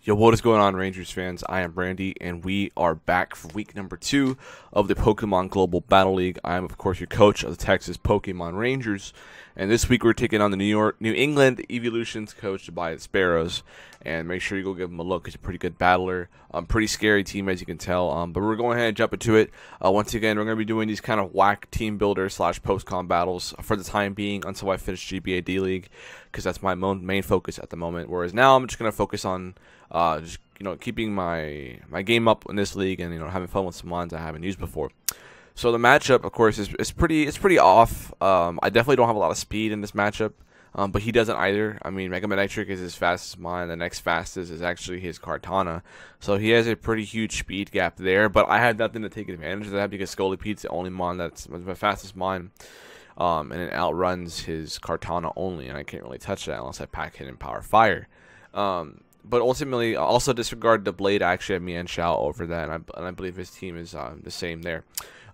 Yo, what is going on, Rangers fans? I am Brandy, and we are back for week number 2 of the Pokemon Global Battle League. I am, of course, your coach of the Texas Pokemon Rangers, and this week we're taking on the New England Eeveelutions, coached by the Sparrows. And make sure you go give them a look. He's a pretty good battler, pretty scary team, as you can tell. But we're going ahead and jump into it. Once again, we're going to be doing these kind of whack team builder / post-con battles for the time being until I finish GBA D League, because that's my main focus at the moment. Whereas now I'm just going to focus on just keeping my game up in this league, and having fun with some mons I haven't used before. So the matchup, of course, is pretty off. I definitely don't have a lot of speed in this matchup, but he doesn't either. I mean, Mega Manectric is his fastest mine. The next fastest is actually his Kartana, so he has a pretty huge speed gap there. But I had nothing to take advantage of that because Scoliped's the only mon that's my fastest mine, and it outruns his Kartana only, and I can't really touch that unless I pack Hidden Power Fire. But ultimately, also disregard the Blade. I actually have Mian Shao over that, and I believe his team is the same there.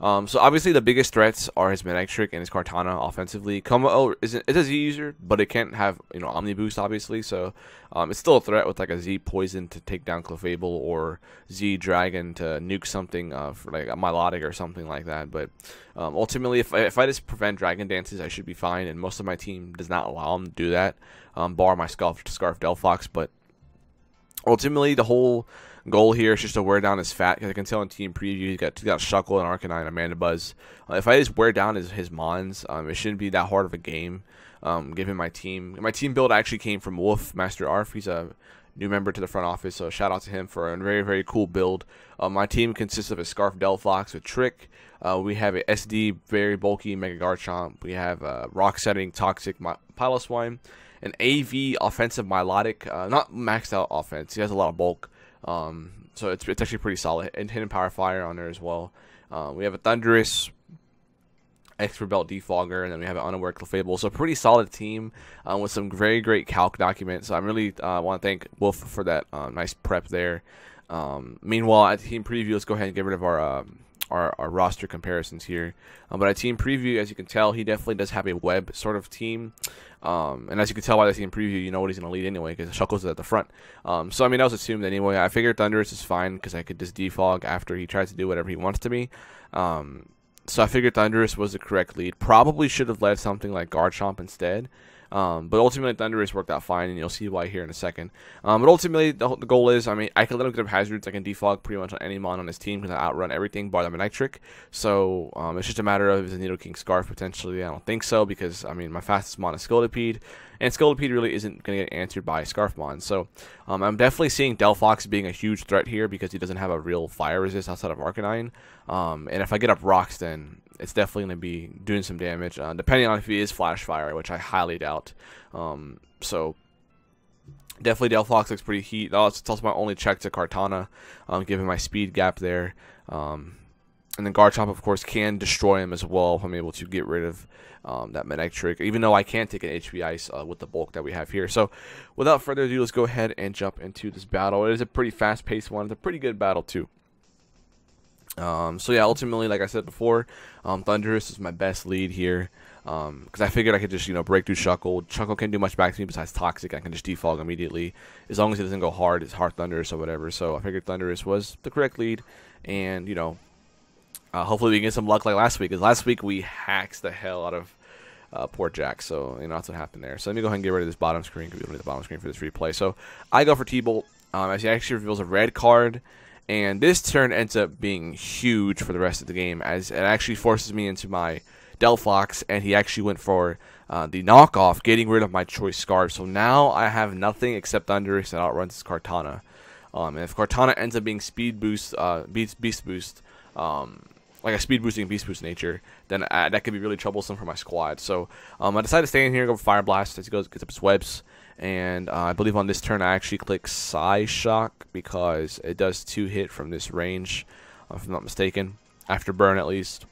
So obviously the biggest threats are his Manectric and his Kartana offensively. Como it's a Z user, but it can't have Omni Boost obviously, so it's still a threat with like a Z Poison to take down Clefable or Z Dragon to nuke something for like a Milotic or something like that. But ultimately, if I just prevent Dragon Dances, I should be fine, and most of my team does not allow them to do that, bar my Scarf Delphox. But ultimately, the whole goal here is just to wear down his fat, because I can tell in team preview he's got Shuckle and Arcanine and Amanda Buzz. If I just wear down his mons, it shouldn't be that hard of a game. Given my team build actually came from Wolf Master Arf. He's a new member to the front office, so shout out to him for a very cool build. My team consists of a Scarf Delphox with Trick. We have a SD very bulky Mega Garchomp. We have a Rock Setting Toxic Piloswine, an AV offensive Milotic, not maxed out offense. He has a lot of bulk. So it's actually pretty solid, and Hidden Power Fire on there as well. We have a Thundurus, Expert Belt Defogger, and then we have an Unaware Clefable. So a pretty solid team with some very great calc documents. So I really want to thank Wolf for that nice prep there. Meanwhile, at team preview, let's go ahead and get rid of our roster comparisons here. But at team preview, as you can tell, he definitely does have a web sort of team. And as you can tell by the team preview, you know what he's going to lead anyway, because Shuckle's at the front. So, I mean, that was assumed anyway. I figured Thundurus is fine, because I could just defog after he tries to do whatever he wants to me. So I figured Thundurus was the correct lead. Probably should have led something like Garchomp instead. But ultimately, Thundurus worked out fine, and you'll see why here in a second. But ultimately, the goal is, I mean, I can let him get up hazards. I can defog pretty much on any mon on his team because I outrun everything bar the Manectric. So it's just a matter of, is a Nidoking Scarf potentially? I don't think so, because, I mean, my fastest mon is Scolipede, and Scolipede really isn't going to get answered by Scarfmon. So I'm definitely seeing Delphox being a huge threat here because he doesn't have a real fire resist outside of Arcanine. And if I get up Rocks, then it's definitely going to be doing some damage, depending on if he is Flash Fire, which I highly doubt. So definitely Delphox looks pretty heat. It's also my only check to Kartana, given my speed gap there. And then Garchomp, of course, can destroy him as well if I'm able to get rid of that Manectric, even though I can take an HP Ice with the bulk that we have here. So without further ado, let's go ahead and jump into this battle. It is a pretty fast-paced one. It's a pretty good battle, too. So yeah, ultimately, like I said before, Thundurus is my best lead here, because I figured I could just, break through Shuckle. Shuckle can't do much back to me besides Toxic. I can just defog immediately, as long as it doesn't go hard. It's hard Thundurus or whatever, so I figured Thundurus was the correct lead, and, hopefully we can get some luck like last week, because last week we hacked the hell out of poor Jack, so, that's what happened there. So let me go ahead and get rid of this bottom screen, because we don't need the bottom screen for this replay. So I go for T-Bolt, as he actually reveals a red card. And this turn ends up being huge for the rest of the game, as it actually forces me into my Delphox, and he actually went for the knockoff, getting rid of my choice Scarf. So now I have nothing except Thundurus that outruns his Kartana. And if Kartana ends up being Speed Boost, Beast Boost, like a Speed Boosting Beast Boost nature, then that could be really troublesome for my squad. So I decided to stay in here and go for Fire Blast as he gets up his webs. And I believe on this turn I actually click Psyshock because it does 2-hit from this range, if I'm not mistaken. After burn, at least.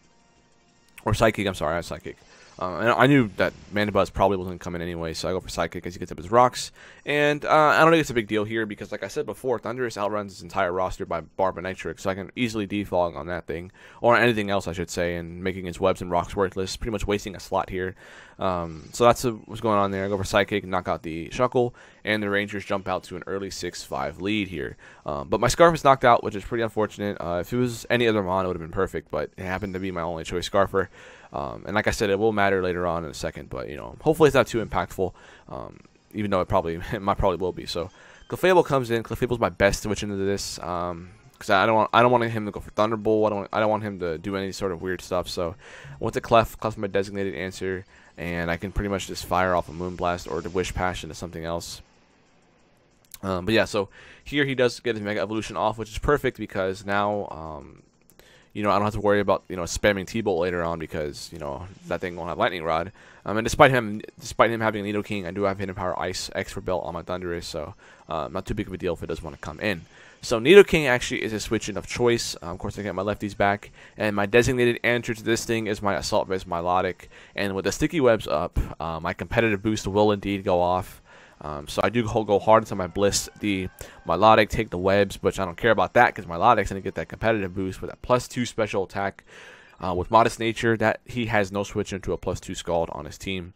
Or Psychic, I'm sorry, I have Psychic. And I knew that Mandibuzz probably wasn't coming anyway, so I go for Psychic as he gets up his rocks. And I don't think it's a big deal here because, like I said before, Thundurus outruns his entire roster by Manectric, so I can easily defog on that thing. Or anything else, I should say, and making his webs and rocks worthless. Pretty much wasting a slot here. So that's what's going on there. I go for Psychic, knock out the Shuckle, and the Rangers jump out to an early 6-5 lead here. But my Scarf is knocked out, which is pretty unfortunate. If it was any other mon, it would have been perfect, but it happened to be my only choice Scarfer. And like I said, it will matter later on in a second, but hopefully it's not too impactful, even though it might probably will be. So Clefable comes in. Clefable's my best switch into this, because I don't want him to go for Thunderbolt. I don't want him to do any sort of weird stuff. So I went to Clef. Clef's my designated answer, and I can pretty much just fire off a Moonblast or to Wish Passion to something else. But yeah, so here he does get his Mega Evolution off, which is perfect because now I don't have to worry about spamming T-Bolt later on because that thing won't have Lightning Rod. And despite him having Nidoking, I do have Hidden Power Ice X for Belt on my Thundurus, so not too big of a deal if it does want to come in. So Nidoking actually is a switch in of choice. Of course, I get my lefties back, and my designated answer to this thing is my Assault Vest Milotic. And with the Sticky Webs up, my competitive boost will indeed go off. So I do go hard into my Bliss, the Milotic, take the webs, but I don't care about that because Milotic's going to get that competitive boost with a +2 special attack. With Modest Nature, that he has no switch into a +2 Scald on his team,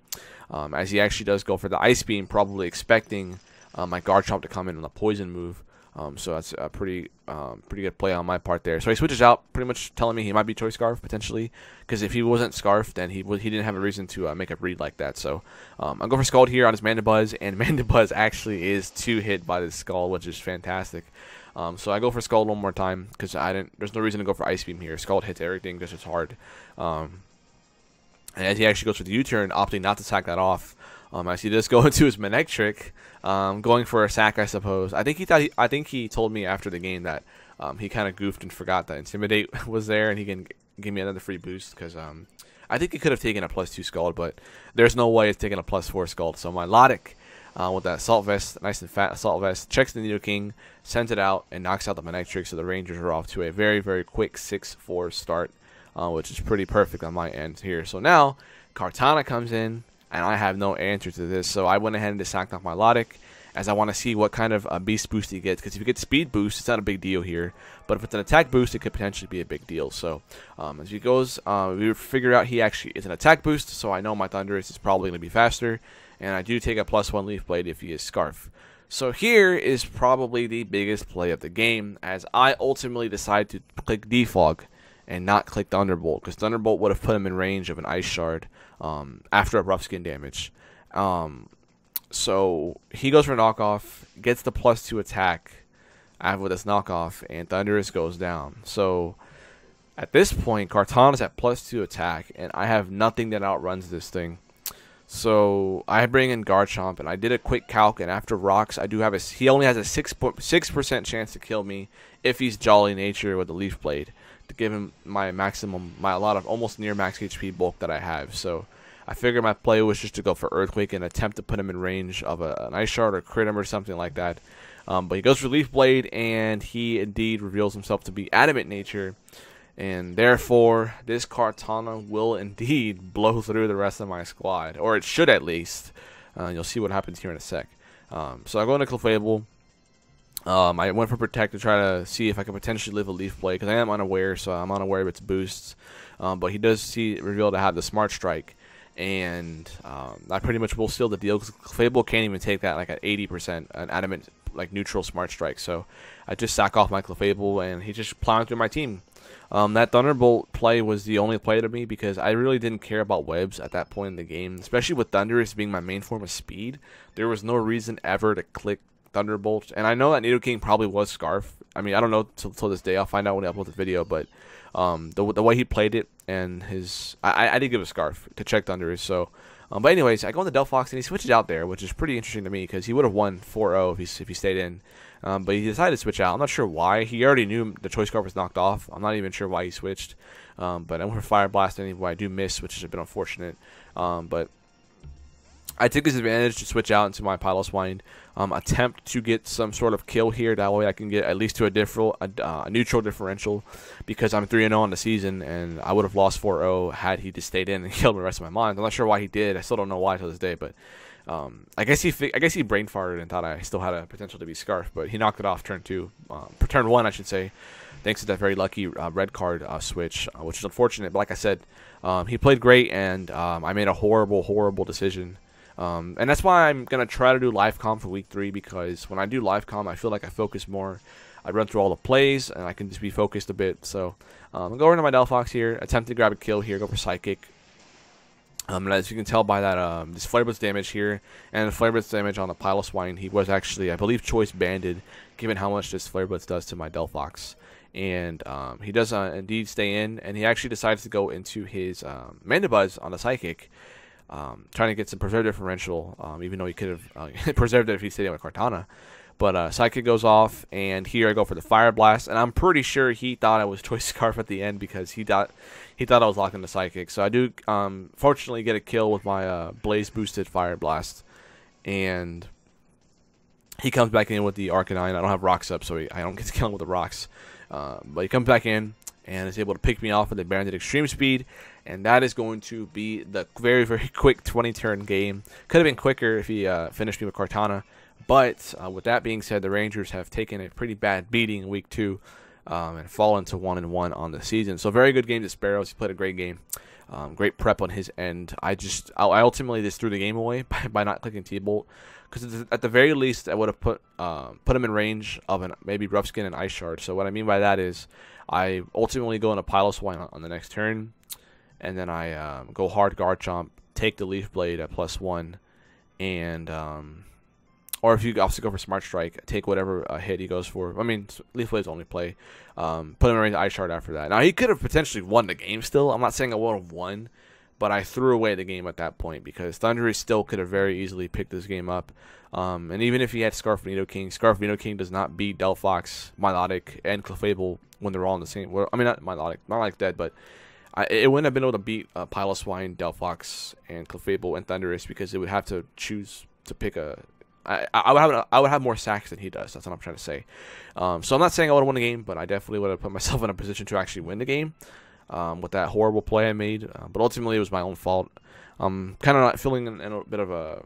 as he actually does go for the Ice Beam, probably expecting my Garchomp to come in on the Poison move. So that's a pretty good play on my part there. So he switches out, pretty much telling me he might be Choice Scarf potentially, because if he wasn't Scarf, then he didn't have a reason to make a read like that. So I'll go for Scald here on his Mandibuzz, and Mandibuzz actually is 2-hit by this Scald, which is fantastic. So I go for Scald one more time because there's no reason to go for Ice Beam here. Scald hits everything just as hard. And as he actually goes for the U-turn, opting not to sack that off. As he does go into his Manectric, going for a sack, I suppose. I think he told me after the game that he kind of goofed and forgot that Intimidate was there, and he can give me another free boost because I think he could have taken a +2 Scald, but there's no way it's taking a +4 Scald. So my Milotic, with that Assault Vest, nice and fat Assault Vest, checks the Nidoking, sends it out, and knocks out the Manectric. So the Rangers are off to a very, very quick 6-4 start, which is pretty perfect on my end here. So now Kartana comes in, and I have no answer to this, so I went ahead and just sacked off my Milotic, as I want to see what kind of Beast Boost he gets, because if you get Speed Boost, it's not a big deal here, but if it's an Attack Boost, it could potentially be a big deal. So as he goes, we figure out he actually is an Attack Boost, so I know my Thundurus is probably going to be faster, and I do take a +1 Leaf Blade if he is Scarf. So here is probably the biggest play of the game, as I ultimately decide to click Defog and not click Thunderbolt, because Thunderbolt would have put him in range of an Ice Shard after a rough skin damage. So he goes for knockoff, gets the +2 attack with his knockoff, and Thundurus goes down. So at this point, Kartana's at +2 attack, and I have nothing that outruns this thing. So I bring in Garchomp, and I did a quick calc, and after rocks, I do have he only has a 6% chance to kill me if he's Jolly Nature with the Leaf Blade, to give him my lot of almost near max HP bulk that I have. So I figured my play was just to go for Earthquake and attempt to put him in range of an Ice Shard or crit him or something like that. But he goes for Leaf Blade, and he indeed reveals himself to be Adamant Nature. And therefore, this Kartana will indeed blow through the rest of my squad. Or it should at least. You'll see what happens here in a sec. So I go into Clefable. I went for Protect to try to see if I could potentially live a Leaf Blade, because I am unaware, so I'm unaware of its boosts. But he does reveal to have the Smart Strike. And I pretty much will seal the deal, because Clefable can't even take that like at 80%, an Adamant like neutral Smart Strike. So I just sack off my Clefable, and he just plowed through my team. That Thunderbolt play was the only play to me, because I really didn't care about webs at that point in the game, especially with Thundurus being my main form of speed. There was no reason ever to click Thunderbolt, and I know that Nidoking probably was Scarf. I mean, I don't know till this day. I'll find out when I upload the video, but the way he played it and I did give a Scarf to check Thundurus. So, but anyways, I go into Delphox, and he switches out there, which is pretty interesting to me, because he would have won 4-0 if he stayed in. But he decided to switch out. I'm not sure why. He already knew the Choice Scarf was knocked off. I'm not even sure why he switched. But I went for Fire Blast anyway. I do miss, which is a bit unfortunate. But I took this advantage to switch out into my Piloswine, attempt to get some sort of kill here. That way I can get at least to a neutral differential, because I'm 3-0 on the season, and I would have lost 4-0 had he just stayed in and killed the rest of my mons. I'm not sure why he did. I still don't know why to this day, but I guess he brain farted and thought I still had a potential to be Scarf, but he knocked it off turn 1, I should say, thanks to that very lucky red card switch, which is unfortunate. But like I said, he played great, and I made a horrible decision And that's why I'm going to try to do live comm for week 3, because when I do live comm, I feel like I focus more. I run through all the plays, and I can just be focused a bit. So I'll go over to my Delphox here, attempt to grab a kill here, go for Psychic. And as you can tell by that, this Flare Blitz damage here, and the Flare Blitz damage on the Piloswine, he was actually, I believe, choice banded, given how much this Flare Blitz does to my Delphox. And he does indeed stay in, and he actually decides to go into his Mandibuzz on the Psychic, trying to get some preserve differential, even though he could have preserved it if he stayed on with Kartana. But Psychic goes off, and here I go for the Fire Blast, and I'm pretty sure he thought I was Choice Scarf at the end, because he thought I was locking the Psychic. So I do fortunately get a kill with my Blaze boosted Fire Blast, and he comes back in with the Arcanine. I don't have rocks up, so I don't get to kill him with the rocks. But he comes back in and is able to pick me off with the Bandit Extreme Speed, and that is going to be the very, very quick 20-turn game. Could have been quicker if he finished me with Kartana. But with that being said, the Rangers have taken a pretty bad beating in week 2 and fallen to 1-1 on the season. So very good game to Sparrows. He played a great game. Great prep on his end. I ultimately just threw the game away by not clicking T-Bolt, because at the very least I would have put him in range of maybe Rough Skin and Ice Shard. So what I mean by that is I ultimately go into Piloswine on the next turn, and then I go hard Garchomp, take the Leaf Blade at +1, and or if you also go for Smart Strike, take whatever hit he goes for. I mean, Leaf Blade's only play. Put him in range of Ice Shard after that. Now, he could have potentially won the game still. I'm not saying I would have won, but I threw away the game at that point, because Thundurus still could have very easily picked this game up. And even if he had Scarf Nidoking does not beat Delphox, Milotic, and Clefable when they're all in the same. Well, I mean, not Milotic dead, but it wouldn't have been able to beat Piloswine, Delphox, and Clefable and Thundurus, because it would have to choose to pick a. I would have more sacks than he does. That's what I'm trying to say. So I'm not saying I would have won the game, but I definitely would have put myself in a position to actually win the game with that horrible play I made. But ultimately, it was my own fault. I'm kind of not feeling in a bit of a.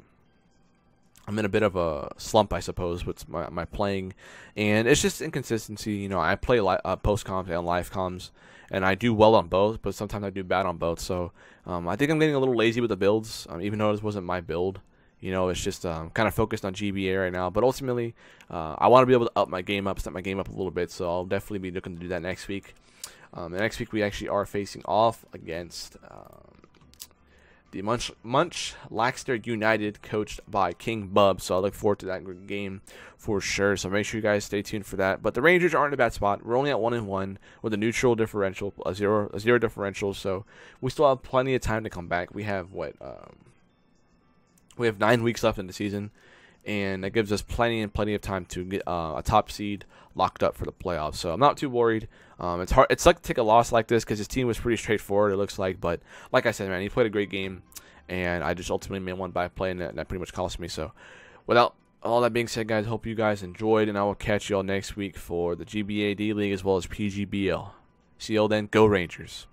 I'm in a bit of a slump, I suppose, with my playing, and it's just inconsistency. You know, I play post comms and live comms, and I do well on both, but sometimes I do bad on both. So I think I'm getting a little lazy with the builds, even though this wasn't my build. You know, it's just kind of focused on GBA right now. But ultimately, I want to be able to up my game up, step my game up a little bit. So I'll definitely be looking to do that next week. And next week we actually are facing off against the Munch Laxter United, coached by King Bub. So I look forward to that game for sure. So make sure you guys stay tuned for that. But the Rangers aren't in a bad spot. We're only at 1-1 with a neutral differential, a zero differential. So we still have plenty of time to come back. We have we have 9 weeks left in the season, and that gives us plenty of time to get a top seed locked up for the playoffs. So I'm not too worried. It's hard. It's like to take a loss like this, because his team was pretty straightforward, it looks like. But like I said, man, he played a great game, and I just ultimately made one by play, and that pretty much cost me. So without all that being said, guys, hope you guys enjoyed, and I will catch you all next week for the GBA D League as well as PGBL. See you all then. Go Rangers.